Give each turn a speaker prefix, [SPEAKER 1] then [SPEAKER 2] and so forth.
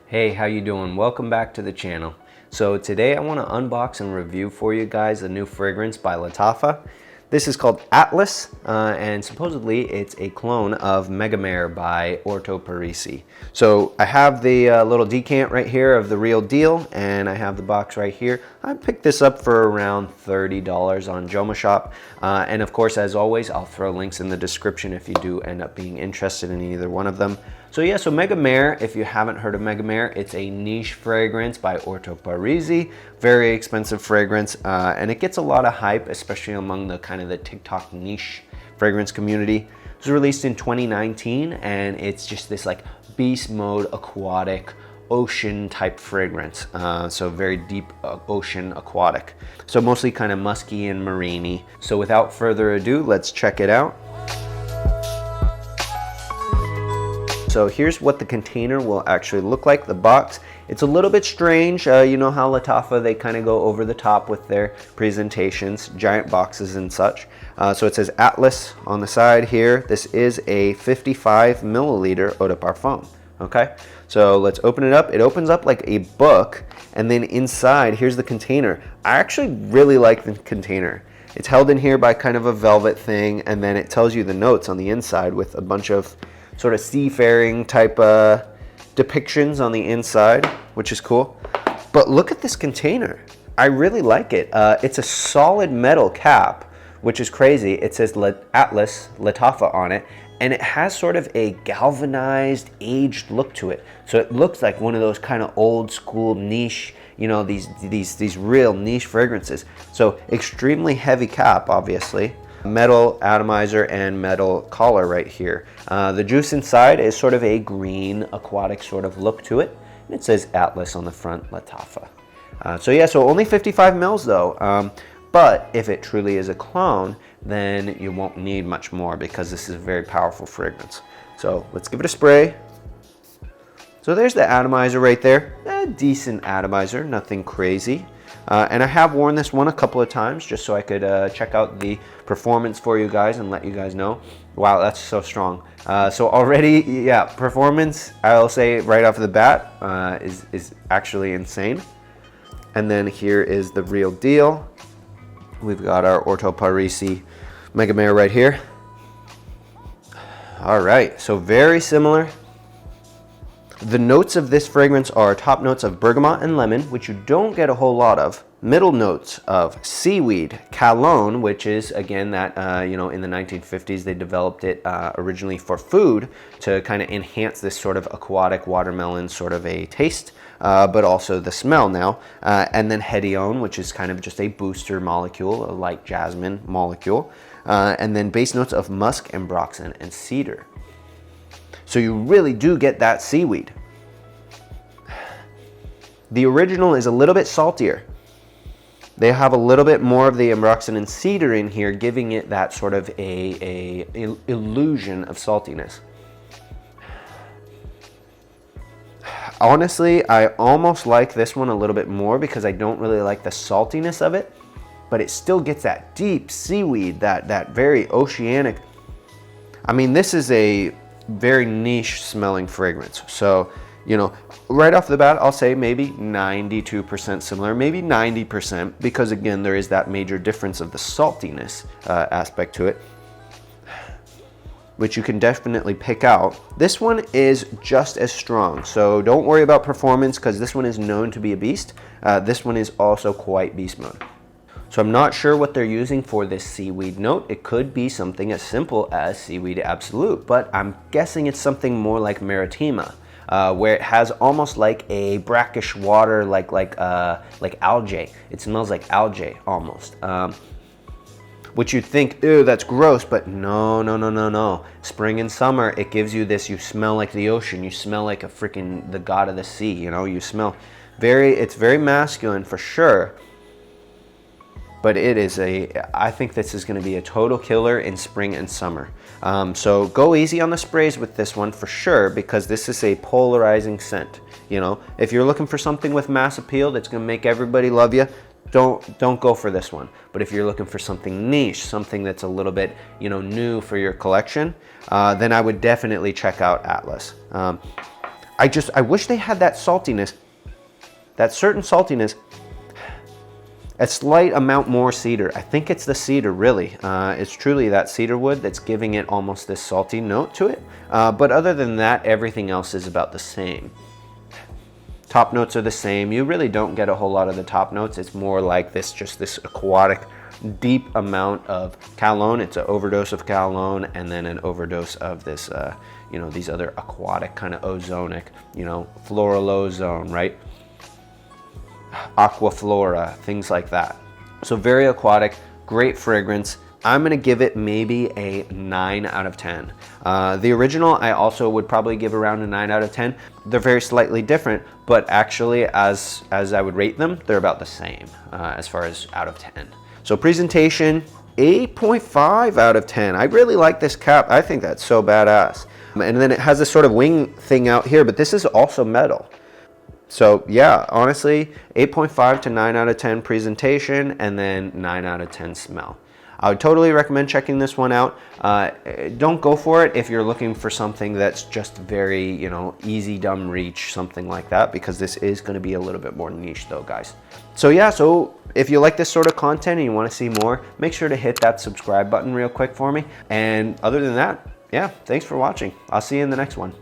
[SPEAKER 1] Hey, how you doing? Welcome back to the channel. So today I want to unbox and review for you guys a new fragrance by Lattafa. This is called Atlas, and supposedly it's a clone of Megamare by Orto Parisi. So I have the little decant right here of the real deal, and I have the box right here. I picked this up for around $30 on Joma Shop. And of course, as always, I'll throw links in the description if you do end up being interested in either one of them. So yeah, so Megamare, if you haven't heard of Megamare, it's a niche fragrance by Orto Parisi. Very expensive fragrance, and it gets a lot of hype, especially among the kind of the TikTok niche fragrance community. It was released in 2019, and it's just this like beast mode, aquatic, ocean type fragrance. So very deep ocean aquatic. So mostly kind of musky and marine-y. So without further ado, let's check it out. So here's what the container will actually look like, the box. It's a little bit strange. You know how Lattafa, they kind of go over the top with their presentations, giant boxes and such. So it says Atlas on the side here. This is a 55 milliliter eau de parfum, okay? So let's open it up. It opens up like a book, and then inside, here's the container. I actually really like the container. It's held in here by kind of a velvet thing, and then it tells you the notes on the inside with a bunch of sort of seafaring type depictions on the inside, which is cool. But look at this container. I really like it. It's a solid metal cap, which is crazy. It says Atlas Lattafa on it, and it has sort of a galvanized, aged look to it. So it looks like one of those kind of old school niche, you know, these real niche fragrances. So extremely heavy cap, obviously. Metal atomizer and metal collar right here. The juice inside is sort of a green aquatic sort of look to it. And it says Atlas on the front, Lattafa. So yeah, so only 55 mils though. But if it truly is a clone, then you won't need much more because this is a very powerful fragrance. So let's give it a spray. So there's the atomizer right there. A decent atomizer, nothing crazy. And I have worn this one a couple of times just so I could check out the performance for you guys and let you guys know. Wow, that's so strong. So already, yeah, performance, I'll say right off the bat, is actually insane. And then here is the real deal. We've got our Orto Parisi Megamare right here. All right, so very similar. The notes of this fragrance are top notes of bergamot and lemon, which you don't get a whole lot of. Middle notes of seaweed, cologne, which is again that, you know, in the 1950s they developed it originally for food to kind of enhance this sort of aquatic watermelon sort of a taste, but also the smell now. And then hedione, which is kind of just a booster molecule, a light jasmine molecule. And then base notes of musk, ambroxan, and cedar. So you really do get that seaweed. The original is a little bit saltier. They have a little bit more of the ambroxan and cedar in here, giving it that sort of a illusion of saltiness. Honestly, I almost like this one a little bit more because I don't really like the saltiness of it, but it still gets that deep seaweed, that very oceanic. I mean, this is a very niche smelling fragrance. So, you know, right off the bat, I'll say maybe 92% similar, maybe 90%, because again, there is that major difference of the saltiness aspect to it, which you can definitely pick out. This one is just as strong, so don't worry about performance because this one is known to be a beast. This one is also quite beast mode. So I'm not sure what they're using for this seaweed note. It could be something as simple as seaweed absolute, but I'm guessing it's something more like maritima, where it has almost like a brackish water, like algae. It smells like algae almost. Which you'd think, ew, that's gross, but no. Spring and summer, it gives you this, you smell like the ocean, you smell like a freaking, the god of the sea, you know, you smell it's very masculine for sure. But it is I think this is gonna be a total killer in spring and summer. So go easy on the sprays with this one for sure, because this is a polarizing scent. You know, if you're looking for something with mass appeal that's gonna make everybody love you, don't go for this one. But if you're looking for something niche, something that's a little bit, you know, new for your collection, then I would definitely check out Atlas. I wish they had that saltiness, that certain saltiness, a slight amount more cedar. I think it's the cedar, really. It's truly that cedar wood that's giving it almost this salty note to it. But other than that, everything else is about the same. Top notes are the same. You really don't get a whole lot of the top notes. It's more like this, just this aquatic, deep amount of calone. It's an overdose of calone and then an overdose of this, you know, these other aquatic kind of ozonic, you know, floral ozone, right? Aquaflora, things like that. So very aquatic, great fragrance. I'm gonna give it maybe a 9 out of 10. The original, I also would probably give around a 9 out of 10. They're very slightly different, but actually as I would rate them, they're about the same as far as out of 10. So presentation, 8.5 out of 10. I really like this cap. I think that's so badass. And then it has this sort of wing thing out here, but this is also metal. So yeah, honestly, 8.5 to 9 out of 10 presentation, and then 9 out of 10 smell. I would totally recommend checking this one out. Don't go for it if you're looking for something that's just very, you know, easy, dumb reach, something like that, because this is going to be a little bit more niche though, guys. So yeah, so if you like this sort of content and you want to see more, make sure to hit that subscribe button real quick for me. And other than that, yeah, thanks for watching. I'll see you in the next one.